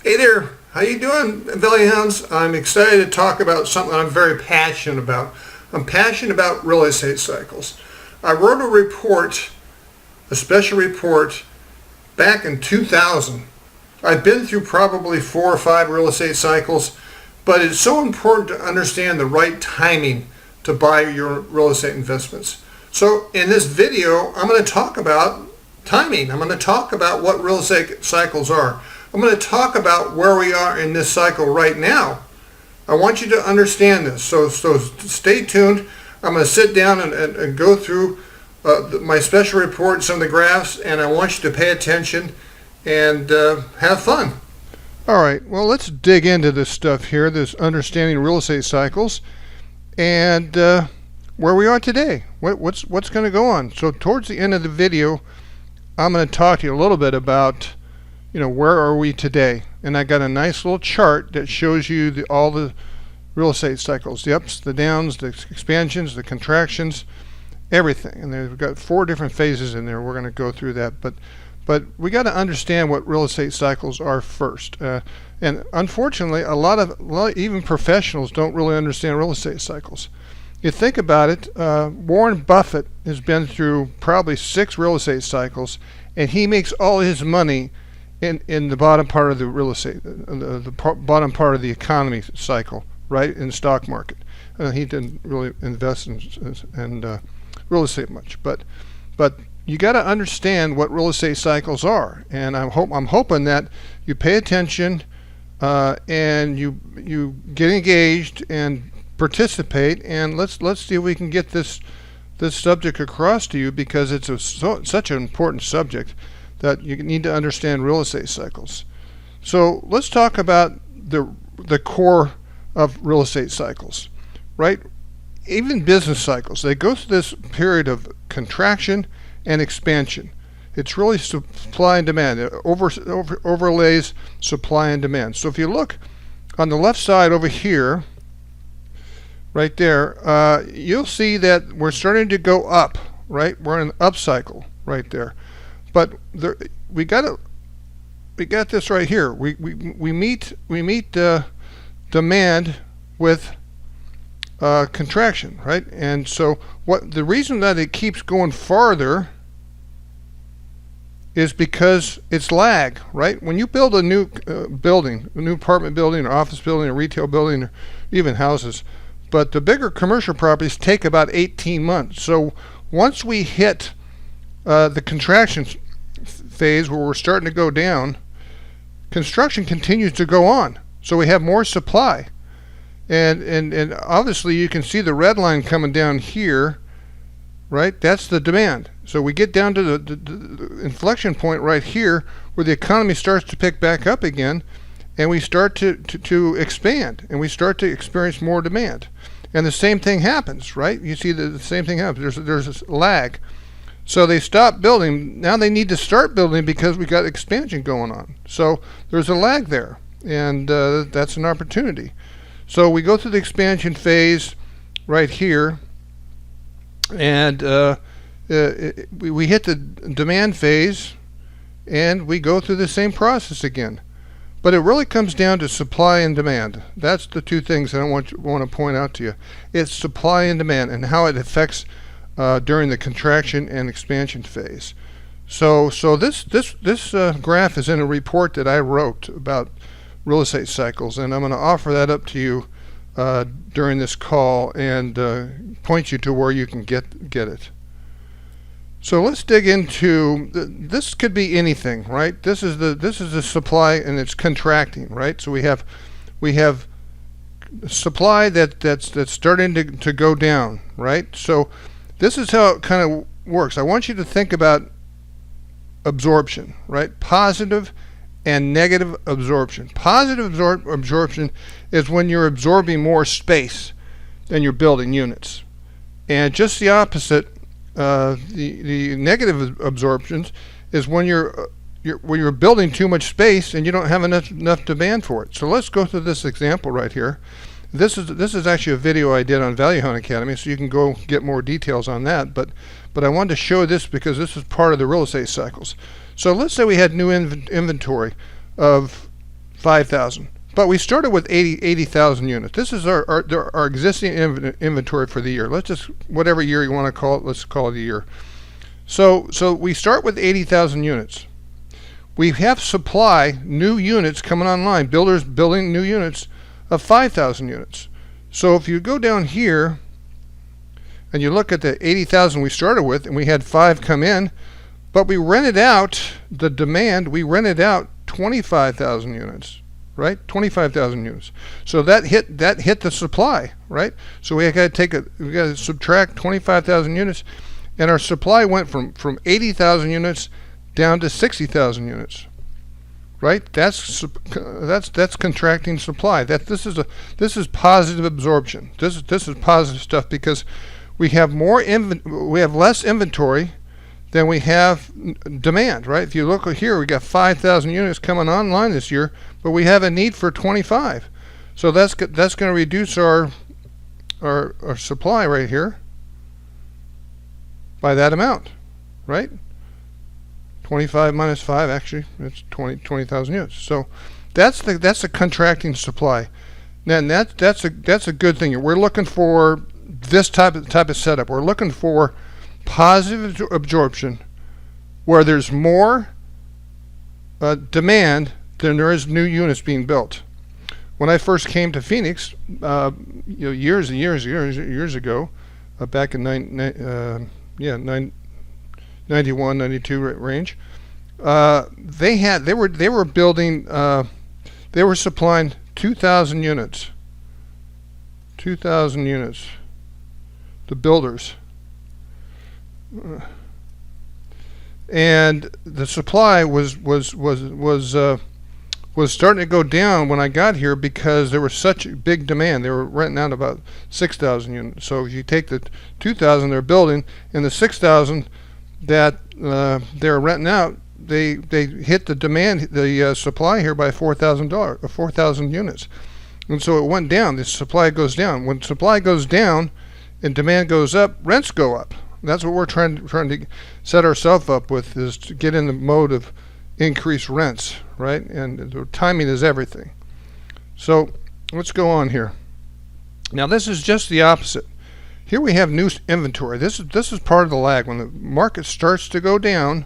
Hey there, how you doing, Valley Hounds? I'm excited to talk about something I'm very passionate about. I'm passionate about real estate cycles. I wrote a special report, back in 2000. I've been through probably 4 or 5 real estate cycles, but it's so important to understand the right timing to buy your real estate investments. So in this video, I'm going to talk about timing. I'm going to talk about what real estate cycles are. I'm going to talk about where we are in this cycle right now. I want you to understand this, so stay tuned. I'm going to sit down and go through my special report, some of the graphs, and I want you to pay attention and have fun. All right, well, let's dig into this stuff here, this understanding real estate cycles, and where we are today. What's going to go on? So towards the end of the video, I'm going to talk to you a little bit about where are we today? And I got a nice little chart that shows you all the real estate cycles, the ups, the downs, the expansions, the contractions, everything. And we've got 4 different phases in there. We're going to go through that, but we got to understand what real estate cycles are first. And unfortunately, a lot of even professionals don't really understand real estate cycles. You think about it, Warren Buffett has been through probably 6 real estate cycles, and he makes all his money in the bottom part of the real estate, the bottom part of the economy cycle, right, in the stock market. He didn't really invest in real estate much, but you got to understand what real estate cycles are, and I'm hoping that you pay attention and you get engaged and participate, and let's see if we can get this subject across to you, because it's such an important subject that you need to understand real estate cycles. So let's talk about the core of real estate cycles, right? Even business cycles, they go through this period of contraction and expansion. It's really supply and demand. It overlays supply and demand. So if you look on the left side over here, right there, you'll see that we're starting to go up, right? We're in an up cycle right there. But we got this right here. We meet demand with contraction, right? And so the reason that it keeps going farther is because it's lag, right? When you build a new building, a new apartment building, or office building, or retail building, or even houses, but the bigger commercial properties take about 18 months. So once we hit the contraction phase where we're starting to go down, construction continues to go on. So we have more supply. And obviously you can see the red line coming down here, right? That's the demand. So we get down to the inflection point right here where the economy starts to pick back up again, and we start to expand, and we start to experience more demand. And the same thing happens, right? You see the same thing happens. There's this lag. So they stop building. Now they need to start building because we got expansion going on. So there's a lag there, and that's an opportunity. So we go through the expansion phase right here, and we hit the demand phase, and we go through the same process again. But it really comes down to supply and demand. That's the 2 things that I want to point out to you. It's supply and demand, and how it affects during the contraction and expansion phase. So this graph is in a report that I wrote about real estate cycles, and I'm going to offer that up to you during this call and point you to where you can get it. So let's dig into this. Could be anything, right? This is the supply, and it's contracting, right? So we have supply that's starting to go down, right? So this is how it kind of works. I want you to think about absorption, right? Positive and negative absorption. Positive absorption is when you're absorbing more space than you're building units. And just the opposite, the negative absorptions is when you're building too much space and you don't have enough demand for it. So let's go through this example right here. This is actually a video I did on Value Hunt Academy, so you can go get more details on that. But I wanted to show this because this is part of the real estate cycles. So let's say we had new inventory of 5,000. But we started with 80,000 units. This is our existing inventory for the year. Let's just, whatever year you want to call it, let's call it a year. So we start with 80,000 units. We have supply, new units coming online, builders building new units of 5,000 units. So if you go down here and you look at the 80,000 we started with, and we had 5 come in, but we rented out the demand, we rented out 25,000 units. Right, 25,000 units. So that hit the supply, right? So we got to subtract 25,000 units, and our supply went from 80,000 units down to 60,000 units. Right? That's contracting supply. This is positive absorption. This is positive stuff because we have less inventory than we have demand, right? If you look here, we got 5,000 units coming online this year, but we have a need for 25. So that's going to reduce our supply right here by that amount, right? 25 minus 5, actually, it's 20,000 units. So that's a contracting supply. And that's a good thing. We're looking for this type of setup. We're looking for positive absorption where there's more demand than there is new units being built. When I first came to Phoenix, years and years ago, back in 91, 92 range, they were building, they were supplying 2,000 units. 2,000 units. The builders. And the supply was starting to go down when I got here because there was such a big demand. They were renting out about 6,000 units. So if you take the 2,000 they're building and the 6,000 that they're renting out, they hit the demand, the supply here by $4,000 units. And so it went down. The supply goes down. When supply goes down and demand goes up, rents go up. That's what we're trying to set ourselves up with, is to get in the mode of increased rents, right? And the timing is everything. So let's go on here. Now this is just the opposite. Here we have new inventory. This is part of the lag. When the market starts to go down,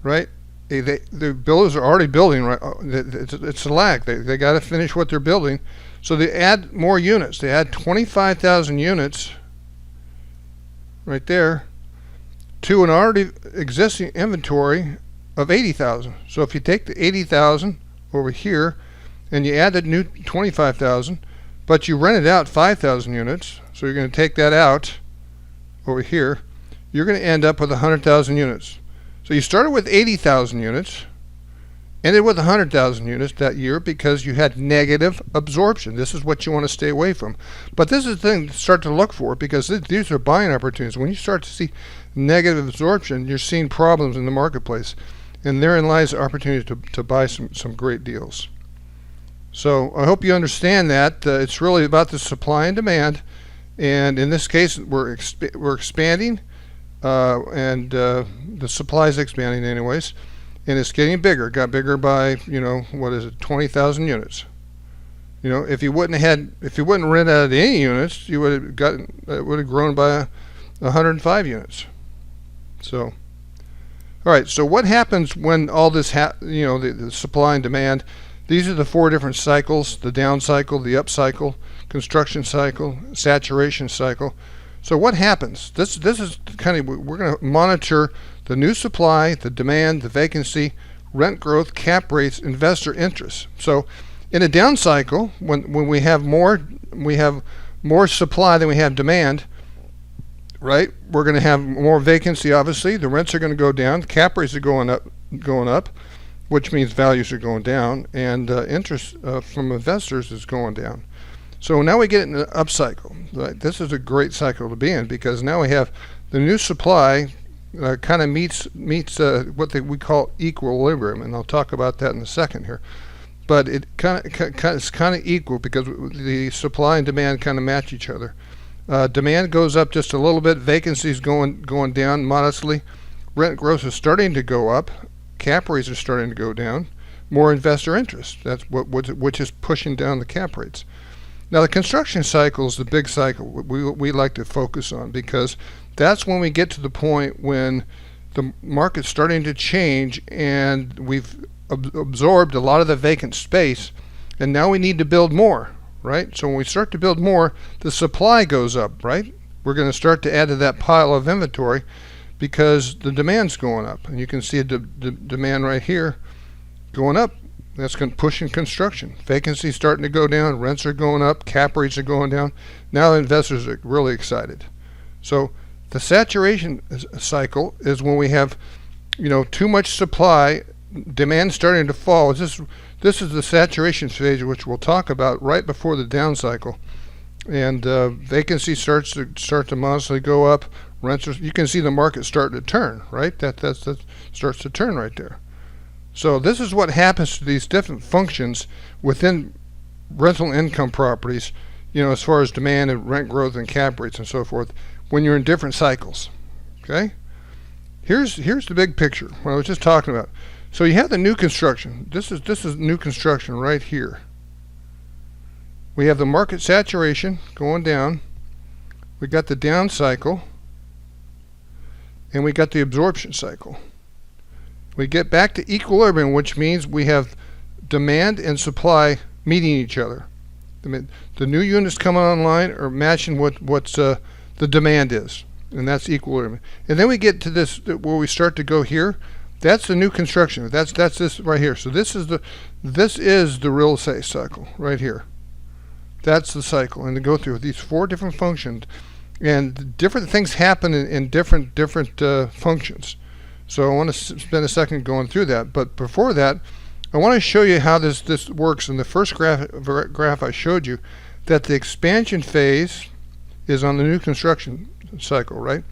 right? The builders are already building, right? It's a lag. They got to finish what they're building. So they add more units. They add 25,000 units right there to an already existing inventory of 80,000. So if you take the 80,000 over here and you add the new 25,000, but you rented out 5,000 units, so you're going to take that out over here, you're going to end up with 100,000 units. So you started with 80,000 units, ended with 100,000 units that year because you had negative absorption. This is what you want to stay away from. But this is the thing to start to look for, because these are buying opportunities. When you start to see negative absorption, you're seeing problems in the marketplace. And therein lies the opportunity to buy some great deals. So I hope you understand that. It's really about the supply and demand. And in this case, we're expanding, and the supply is expanding anyways. And it's getting bigger. It got bigger by, 20,000 units. If you wouldn't rent out any units, you would have grown by 105 units. So, all right. So what happens when all this, the supply and demand? These are the 4 different cycles: the down cycle, the up cycle, construction cycle, saturation cycle. So what happens? This is kind of, we're going to monitor the new supply, the demand, the vacancy, rent growth, cap rates, investor interest. So in a down cycle, when we have more supply than we have demand, right? We're going to have more vacancy, obviously. The rents are going to go down, cap rates are going up, which means values are going down, and interest from investors is going down. So now we get in an up cycle. Right? This is a great cycle to be in, because now we have the new supply kind of meets what we call equilibrium, and I'll talk about that in a second here. But it's kind of equal because the supply and demand kind of match each other. Demand goes up just a little bit. Vacancies going down modestly. Rent growth is starting to go up. Cap rates are starting to go down more investor interest. That's which is pushing down the cap rates. Now the construction cycle is the big cycle we like to focus on, because that's when we get to the point when the market's starting to change and we've absorbed a lot of the vacant space, and now we need to build more, right? So when we start to build more, the supply goes up, right? We're going to start to add to that pile of inventory because the demand's going up, and you can see the demand right here going up. That's going to push in construction. Vacancy's starting to go down, rents are going up, cap rates are going down. Now investors are really excited. So the saturation cycle is when we have, too much supply, demand starting to fall. This is the saturation phase, which we'll talk about right before the down cycle. And vacancy starts to modestly go up. Rents you can see the market starting to turn, right? That starts to turn right there. So this is what happens to these different functions within rental income properties, as far as demand and rent growth and cap rates and so forth, when you're in different cycles. Okay? Here's the big picture, what I was just talking about. So you have the new construction. This is new construction right here. We have the market saturation going down. We got the down cycle, and we got the absorption cycle. We get back to equilibrium, which means we have demand and supply meeting each other. The new units coming online are matching what's the demand is, and that's equilibrium. And then we get to this where we start to go here. That's the new construction. That's this right here. So this is the real estate cycle right here. That's the cycle, and to go through these 4 different functions, and different things happen in different functions. So I want to spend a second going through that. But before that, I want to show you how this works. In the first graph I showed you, that the expansion phase is on the new construction cycle, right?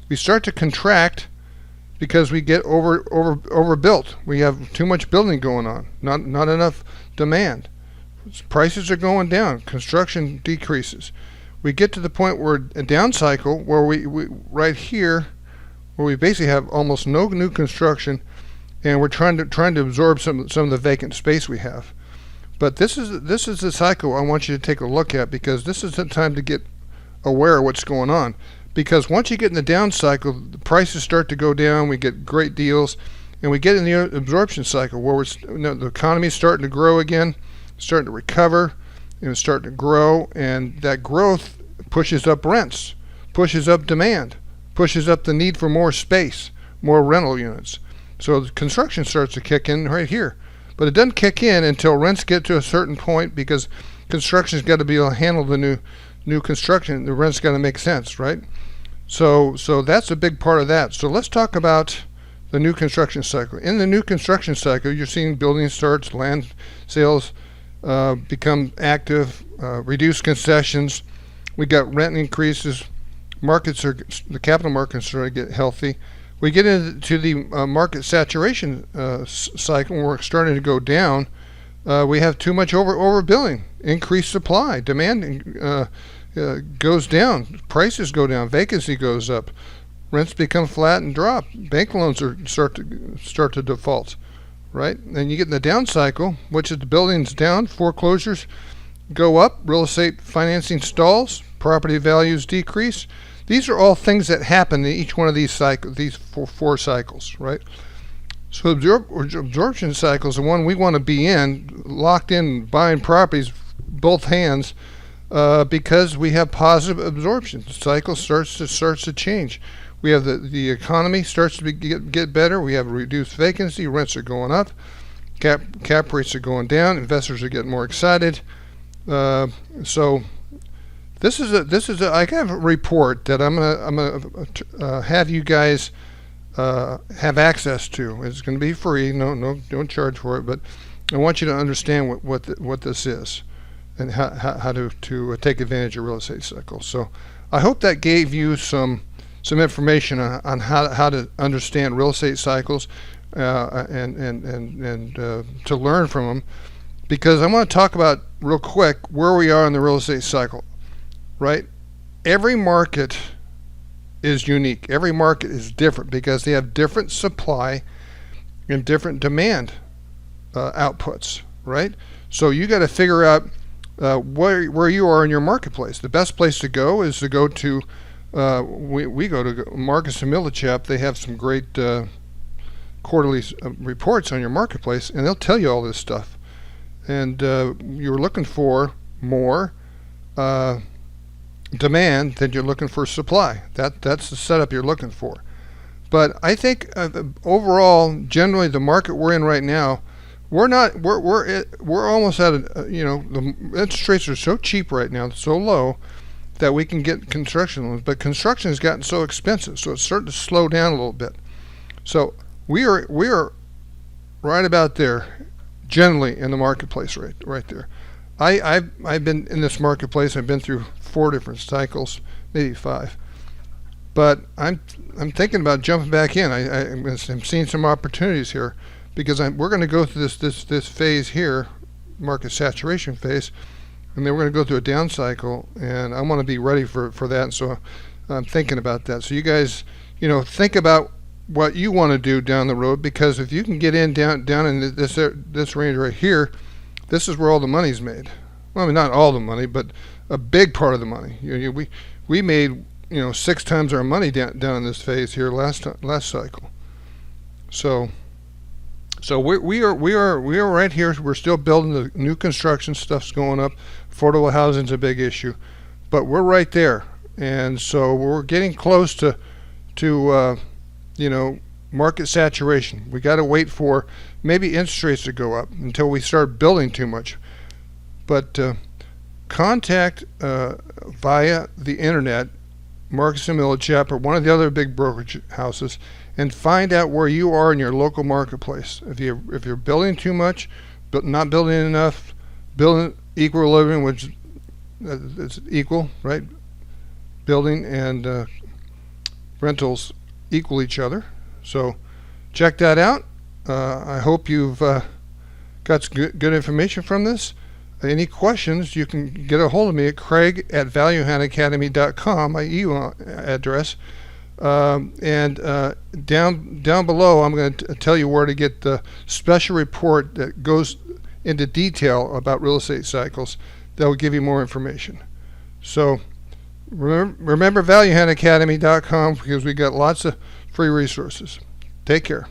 We start to contract because we get overbuilt. We have too much building going on, not enough demand. Prices are going down, construction decreases. We get to the point where a down cycle, where we right here, where we basically have almost no new construction, and we're trying to absorb some of the vacant space we have. But this is the cycle I want you to take a look at, because this is the time to get aware of what's going on. Because once you get in the down cycle, the prices start to go down, we get great deals, and we get in the absorption cycle where the economy is starting to grow again, starting to recover, and it's starting to grow, and that growth pushes up rents, pushes up demand, pushes up the need for more space, more rental units. So the construction starts to kick in right here. But it doesn't kick in until rents get to a certain point, because construction's got to be able to handle the new construction. The rent's got to make sense, right? So that's a big part of that. So let's talk about the new construction cycle. In the new construction cycle, you're seeing building starts, land sales become active, reduced concessions. We got rent increases. The capital markets are get healthy. We get into the market saturation cycle, where we're starting to go down. We have too much overbuilding, increased supply, demand goes down, prices go down, vacancy goes up, rents become flat and drop, bank loans start to default, right? And you get in the down cycle, which is the buildings down, foreclosures go up, real estate financing stalls, property values decrease. These are all things that happen in each one of these cycles, these four cycles, right? So absorption cycle is the one we want to be in, locked in, buying properties, both hands, because we have positive absorption. The cycle starts to change. We have the economy starts to get better. We have reduced vacancy. Rents are going up. Cap rates are going down. Investors are getting more excited. So this is I have a report that I'm gonna have you guys have access to. It's going to be free. No, don't charge for it. But I want you to understand what this is, and how to take advantage of real estate cycles. So I hope that gave you some information on how to understand real estate cycles and to learn from them, because I want to talk about real quick where we are in the real estate cycle. Right? Every market is unique. Every market is different because they have different supply and different demand outputs, right? So you got to figure out where you are in your marketplace. The best place to go is to go to we go to Marcus and Millichap. They have some great quarterly reports on your marketplace, and they'll tell you all this stuff. And you're looking for more demand than you're looking for supply. That's the setup you're looking for. But I think overall, generally, the market we're in right now, we're almost at the interest rates are so cheap right now, so low, that we can get construction loans. But construction has gotten so expensive, so it's starting to slow down a little bit. So we are right about there, generally in the marketplace, right there. I've been in this marketplace. I've been through 4 different cycles, maybe 5. But I'm thinking about jumping back in. I'm seeing some opportunities here, because we're going to go through this phase here, market saturation phase, and then we're going to go through a down cycle, and I want to be ready for that. And so I'm thinking about that. So you guys, think about what you want to do down the road, because if you can get in down in this range right here, this is where all the money's made. Well, I mean, not all the money, but a big part of the money. We made 6 times our money down in this phase here last cycle. So we are right here. We're still building. The new construction stuff's going up. Affordable housing's a big issue, but we're right there, and so we're getting close to market saturation. We got to wait for maybe interest rates to go up until we start building too much. But contact via the internet Marcus & Millichap or one of the other big brokerage houses, and find out where you are in your local marketplace. If you're building too much, but not building enough, building equilibrium, which is equal, right? Building and rentals equal each other. So check that out. I hope you've got some good information from this. Any questions, you can get a hold of me at craig@valuehandacademy.com, my email address. And down below, I'm going to tell you where to get the special report that goes into detail about real estate cycles that will give you more information. So remember valuehandacademy.com, because we got lots of free resources. Take care.